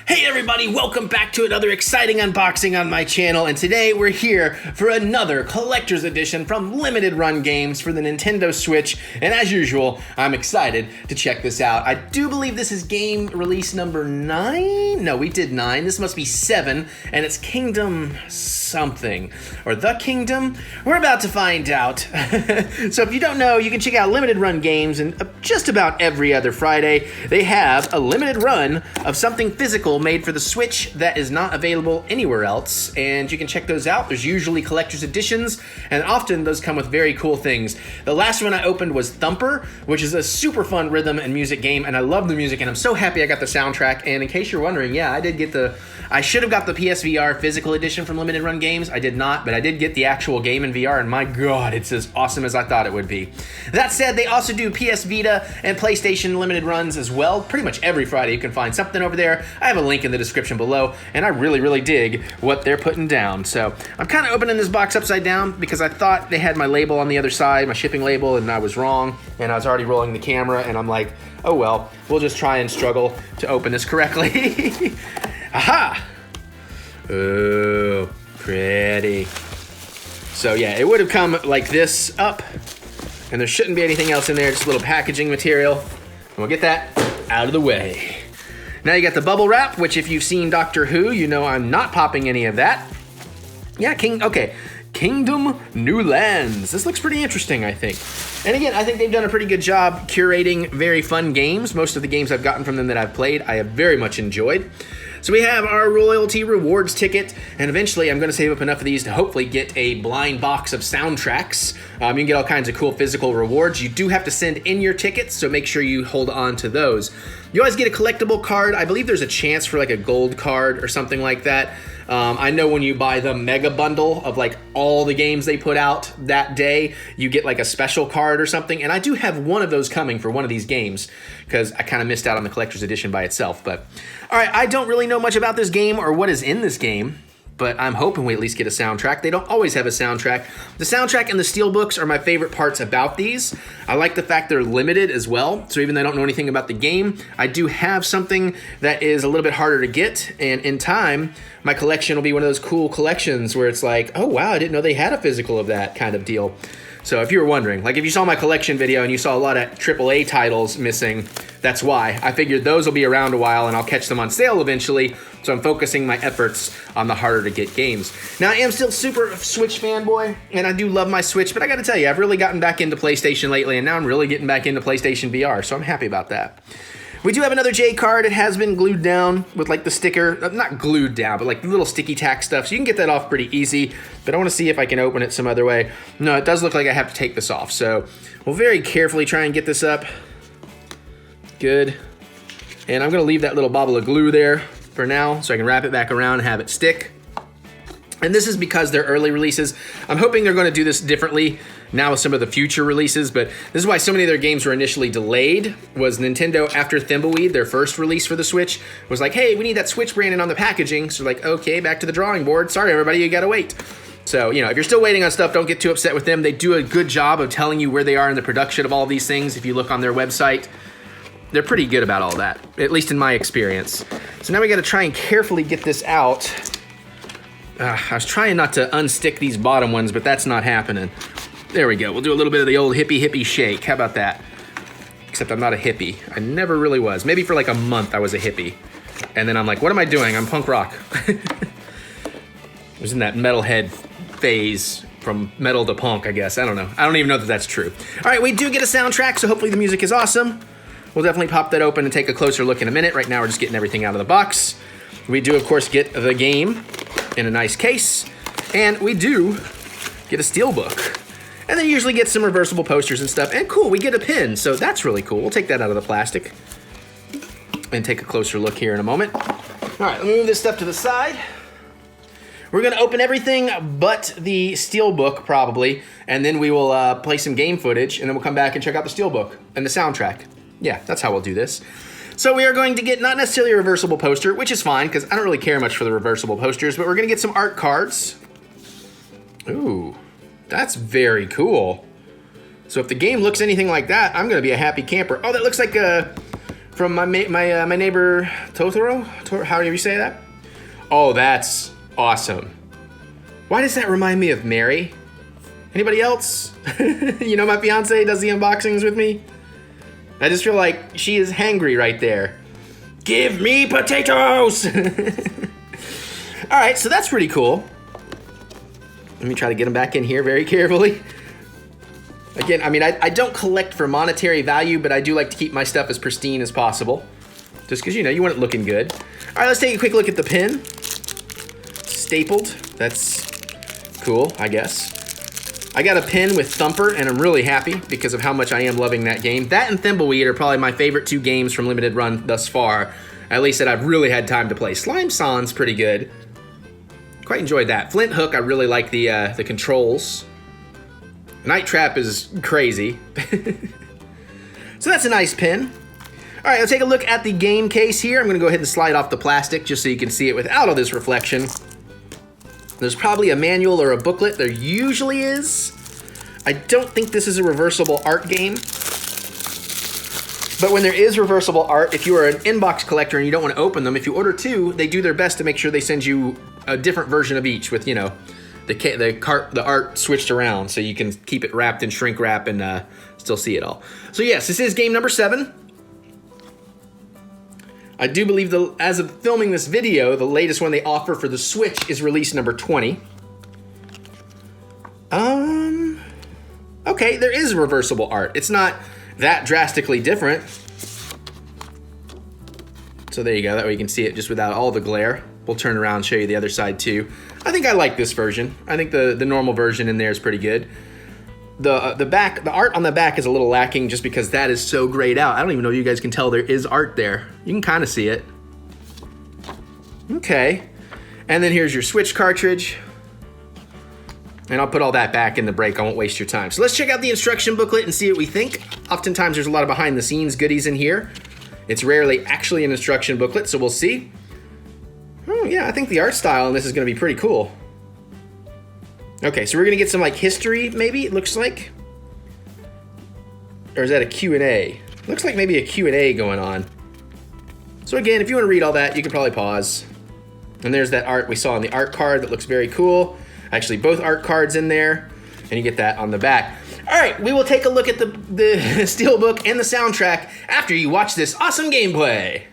Hey everybody, welcome back to another exciting unboxing on my channel, and today we're here for another collector's edition from Limited Run Games for the Nintendo Switch, and as usual, I'm excited to check this out. I do believe this is game release number 9? No, we did 9. This must be 7, and it's Kingdom something, or The Kingdom? We're about to find out. So if you don't know, you can check out Limited Run Games, and just about every other Friday, they have a limited run of something physical made for the Switch that is not available anywhere else, and you can check those out. There's usually collector's editions, and often those come with very cool things. The last one I opened was Thumper, which is a super fun rhythm and music game, and I love the music, and I'm so happy I got the soundtrack. And in case you're wondering, yeah, I should have got the PSVR physical edition from Limited Run Games. I did not, but I did get the actual game in VR, and my god, it's as awesome as I thought it would be. That said, they also do PS Vita and PlayStation limited runs as well. Pretty much every Friday you can find something over there. I have a link in the description below, and I really dig what they're putting down. So I'm kind of opening this box upside down because I thought they had my label on the other side, my shipping label, and I was wrong, and I was already rolling the camera, and I'm like, oh well, we'll just try and struggle to open this correctly. Aha! Oh, pretty. So yeah, it would have come like this up, and there shouldn't be anything else in there, just a little packaging material. And we'll get that out of the way. Now you got the bubble wrap, which if you've seen Doctor Who, you know I'm not popping any of that. Yeah, Kingdom New Lands. This looks pretty interesting, I think. And again, I think they've done a pretty good job curating very fun games. Most of the games I've gotten from them that I've played, I have very much enjoyed. So we have our royalty rewards ticket, and eventually I'm going to save up enough of these to hopefully get a blind box of soundtracks. You can get all kinds of cool physical rewards. You do have to send in your tickets, so make sure you hold on to those. You always get a collectible card. I believe there's a chance for like a gold card or something like that. I know when you buy the mega bundle of like all the games they put out that day, you get like a special card or something. And I do have one of those coming for one of these games because I kind of missed out on the collector's edition by itself. But all right, I don't really know much about this game or what is in this game, but I'm hoping we at least get a soundtrack. They don't always have a soundtrack. The soundtrack and the Steelbooks are my favorite parts about these. I like the fact they're limited as well, so even though I don't know anything about the game, I do have something that is a little bit harder to get, and in time, my collection will be one of those cool collections where it's like, oh wow, I didn't know they had a physical of that kind of deal. So if you were wondering, like if you saw my collection video and you saw a lot of AAA titles missing, that's why. I figured those will be around a while and I'll catch them on sale eventually, so I'm focusing my efforts on the harder to get games. Now I am still super Switch fanboy, and I do love my Switch, but I gotta tell you, I've really gotten back into PlayStation lately, and now I'm really getting back into PlayStation VR, so I'm happy about that. We do have another J card. It has been glued down with like the sticker, not glued down, but like the little sticky tack stuff. So you can get that off pretty easy, but I want to see if I can open it some other way. No, it does look like I have to take this off. So we'll very carefully try and get this up. Good. And I'm going to leave that little bobble of glue there for now so I can wrap it back around and have it stick. And this is because they're early releases. I'm hoping they're going to do this differently now with some of the future releases, but this is why so many of their games were initially delayed, was Nintendo, after Thimbleweed, their first release for the Switch, was like, hey, we need that Switch branding on the packaging. So like, okay, back to the drawing board. Sorry, everybody, you gotta wait. So, you know, if you're still waiting on stuff, don't get too upset with them. They do a good job of telling you where they are in the production of all these things. If you look on their website, they're pretty good about all that, at least in my experience. So now we gotta try and carefully get this out. I was trying not to unstick these bottom ones, but that's not happening. There we go. We'll do a little bit of the old hippie shake. How about that? Except I'm not a hippie. I never really was. Maybe for like a month I was a hippie. And then I'm like, what am I doing? I'm punk rock. I was in that metalhead phase from metal to punk, I guess. I don't know. I don't even know that that's true. All right, we do get a soundtrack, so hopefully the music is awesome. We'll definitely pop that open and take a closer look in a minute. Right now we're just getting everything out of the box. We do, of course, get the game in a nice case, and we do get a Steelbook. And then you usually get some reversible posters and stuff, and cool, we get a pin, so that's really cool. We'll take that out of the plastic and take a closer look here in a moment. All right, let me move this stuff to the side. We're gonna open everything but the Steelbook, probably, and then we will play some game footage, and then we'll come back and check out the Steelbook and the soundtrack. Yeah, that's how we'll do this. So we are going to get not necessarily a reversible poster, which is fine, because I don't really care much for the reversible posters, but we're gonna get some art cards. Ooh, that's very cool. So if the game looks anything like that, I'm gonna be a happy camper. Oh, that looks like a from my neighbor Totoro, however you say that. Oh, that's awesome. Why does that remind me of Mary? Anybody else? You know, my fiance does the unboxings with me. I just feel like she is hangry right there. Give me potatoes! All right, so that's pretty cool. Let me try to get them back in here very carefully. Again, I mean, I don't collect for monetary value, but I do like to keep my stuff as pristine as possible. Just because, you know, you want it looking good. All right, let's take a quick look at the pin. Stapled. That's cool, I guess. I got a pin with Thumper, and I'm really happy because of how much I am loving that game. That and Thimbleweed are probably my favorite 2 games from Limited Run thus far. At least that I've really had time to play. Slime Son's pretty good. Quite enjoyed that. Flint Hook, I really like the controls. Night Trap is crazy. So that's a nice pin. All right, let's take a look at the game case here. I'm gonna go ahead and slide off the plastic just so you can see it without all this reflection. There's probably a manual or a booklet. There usually is. I don't think this is a reversible art game. But when there is reversible art, if you are an inbox collector and you don't want to open them, if you order 2, they do their best to make sure they send you a different version of each with, you know, the art switched around so you can keep it wrapped in shrink wrap and still see it all. So yes, this is game number 7. I do believe, as of filming this video, the latest one they offer for the Switch is release number 20. Okay, there is reversible art. It's not that drastically different. So there you go, that way you can see it just without all the glare. We'll turn around and show you the other side too. I think I like this version. I think the normal version in there is pretty good. The art on the back is a little lacking just because that is so grayed out. I don't even know if you guys can tell there is art there. You can kind of see it. Okay. And then here's your Switch cartridge. And I'll put all that back in the break. I won't waste your time. So let's check out the instruction booklet and see what we think. Oftentimes there's a lot of behind the scenes goodies in here. It's rarely actually an instruction booklet, so we'll see. Oh yeah, I think the art style in this is gonna be pretty cool. Okay, so we're gonna get some like history, maybe, it looks like. Or is that a Q&A? Looks like maybe a Q&A going on. So again, if you wanna read all that, you can probably pause. And there's that art we saw on the art card that looks very cool. Actually, both art cards in there, and you get that on the back. All right, we will take a look at the Steelbook and the soundtrack after you watch this awesome gameplay.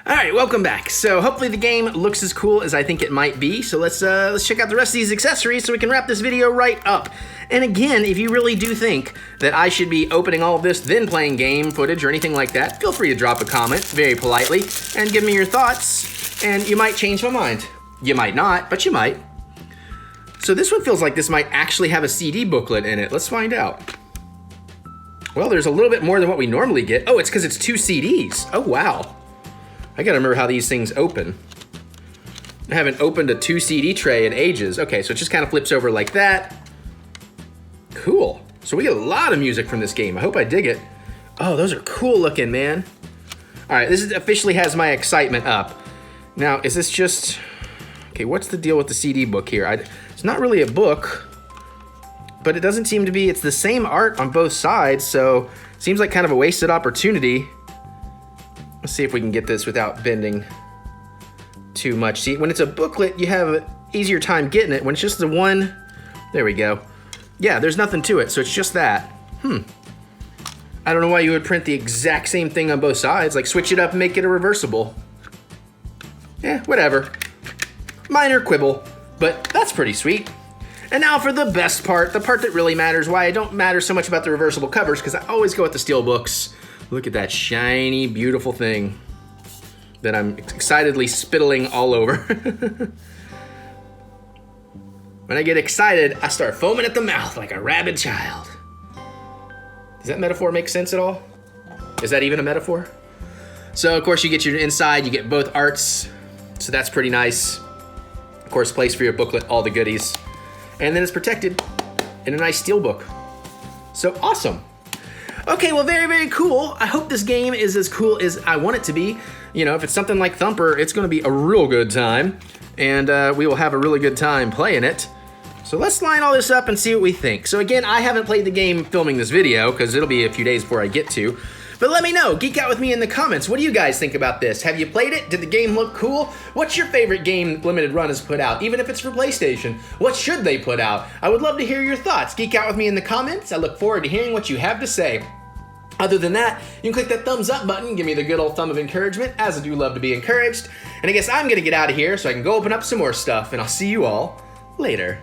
All right, welcome back. So hopefully the game looks as cool as I think it might be. So let's check out the rest of these accessories so we can wrap this video right up. And again, if you really do think that I should be opening all of this, then playing game footage or anything like that, feel free to drop a comment very politely and give me your thoughts, and you might change my mind. You might not, but you might. So this one feels like this might actually have a CD booklet in it. Let's find out. Well, there's a little bit more than what we normally get. Oh, it's because it's 2 CDs. Oh, wow. I gotta remember how these things open. I haven't opened a 2 CD tray in ages. Okay, so it just kind of flips over like that. Cool. So we get a lot of music from this game. I hope I dig it. Oh, those are cool looking, man. All right, this officially has my excitement up. Now, is this just... Okay, what's the deal with the CD book here? It's not really a book, but it doesn't seem to be. It's the same art on both sides, so it seems like kind of a wasted opportunity. Let's see if we can get this without bending too much. See, when it's a booklet, you have an easier time getting it. When it's just the one, there we go. Yeah, there's nothing to it, so it's just that. I don't know why you would print the exact same thing on both sides. Like, switch it up and make it a reversible. Yeah, whatever. Minor quibble, but that's pretty sweet. And now for the best part, the part that really matters, why I don't matter so much about the reversible covers, because I always go with the Steelbooks. Look at that shiny, beautiful thing that I'm excitedly spittling all over. When I get excited, I start foaming at the mouth like a rabid child. Does that metaphor make sense at all? Is that even a metaphor? So, of course, you get your inside, you get both arts, so that's pretty nice. Of course, place for your booklet, all the goodies. And then it's protected in a nice Steelbook. So awesome. Okay, well, very, very cool. I hope this game is as cool as I want it to be. You know, if it's something like Thumper, it's gonna be a real good time. And we will have a really good time playing it. So let's line all this up and see what we think. So again, I haven't played the game filming this video, because it'll be a few days before I get to. But let me know, geek out with me in the comments. What do you guys think about this? Have you played it? Did the game look cool? What's your favorite game Limited Run has put out, even if it's for PlayStation? What should they put out? I would love to hear your thoughts. Geek out with me in the comments. I look forward to hearing what you have to say. Other than that, you can click that thumbs up button, give me the good old thumb of encouragement, as I do love to be encouraged. And I guess I'm gonna get out of here so I can go open up some more stuff, and I'll see you all later.